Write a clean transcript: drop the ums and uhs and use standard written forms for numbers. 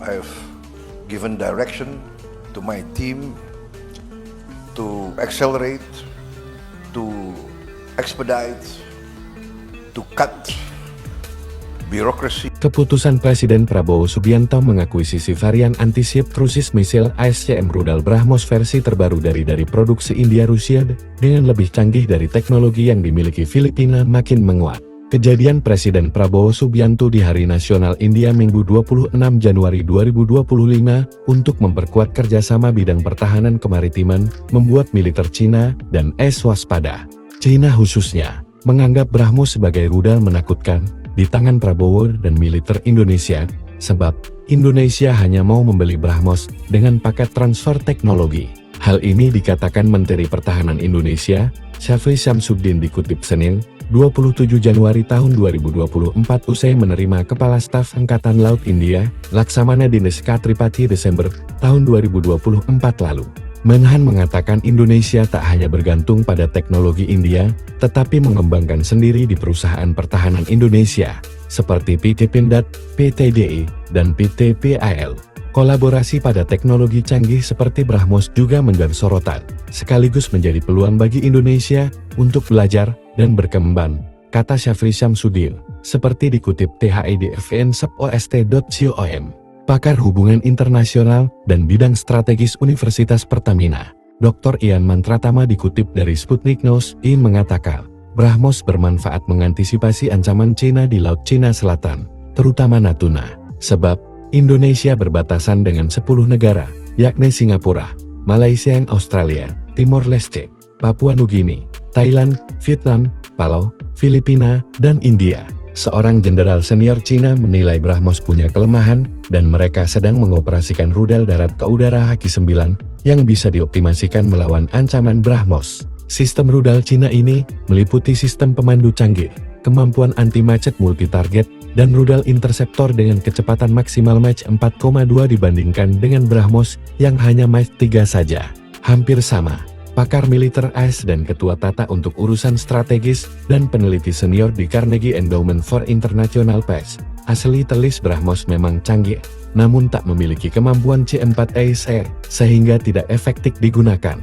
I've given direction to my team to accelerate, to expedite, to cut birokrasi. Keputusan Presiden Prabowo Subianto mengakuisisi varian anti-ship cruise missile ASCM rudal BrahMos versi terbaru dari produksi India-Rusia dengan lebih canggih dari teknologi yang dimiliki Filipina makin menguat. Kejadian Presiden Prabowo Subianto di Hari Nasional India Minggu 26 Januari 2025 untuk memperkuat kerjasama bidang pertahanan kemaritiman membuat militer Cina dan AS waspada. Cina khususnya menganggap BrahMos sebagai rudal menakutkan di tangan Prabowo dan militer Indonesia, sebab Indonesia hanya mau membeli BrahMos dengan paket transfer teknologi. Hal ini dikatakan Menteri Pertahanan Indonesia, Syafri Syamsuddin dikutip Senin, 27 Januari tahun 2024 usai menerima Kepala Staf Angkatan Laut India, Laksamana Dineska Tripati Desember tahun 2024 lalu. Menhan mengatakan Indonesia tak hanya bergantung pada teknologi India, tetapi mengembangkan sendiri di perusahaan pertahanan Indonesia, seperti PT Pindad, PT DI, dan PT PAL. Kolaborasi pada teknologi canggih seperti BrahMos juga menjadi sorotan, sekaligus menjadi peluang bagi Indonesia untuk belajar dan berkembang, kata Syafri Syamsuddin, seperti dikutip thidfn.com. Pakar hubungan internasional dan bidang strategis Universitas Pertamina, Dr. Ian Mantratama dikutip dari Sputnik News, mengatakan, BrahMos bermanfaat mengantisipasi ancaman Cina di Laut Cina Selatan, terutama Natuna, sebab Indonesia berbatasan dengan 10 negara, yakni Singapura, Malaysia, Australia, Timor Leste, Papua Nugini, Thailand, Vietnam, Palau, Filipina, dan India. Seorang jenderal senior Cina menilai BrahMos punya kelemahan, dan mereka sedang mengoperasikan rudal darat ke udara Haki-9 yang bisa dioptimasikan melawan ancaman BrahMos. Sistem rudal Cina ini meliputi sistem pemandu canggih, kemampuan anti-macet multi-target, dan rudal interseptor dengan kecepatan maksimal Mach 4,2 dibandingkan dengan BrahMos yang hanya Mach 3 saja. Hampir sama. Pakar militer AS dan Ketua Tata untuk Urusan Strategis dan peneliti senior di Carnegie Endowment for International Peace, asli telis BrahMos memang canggih, namun tak memiliki kemampuan C4ISR, sehingga tidak efektif digunakan.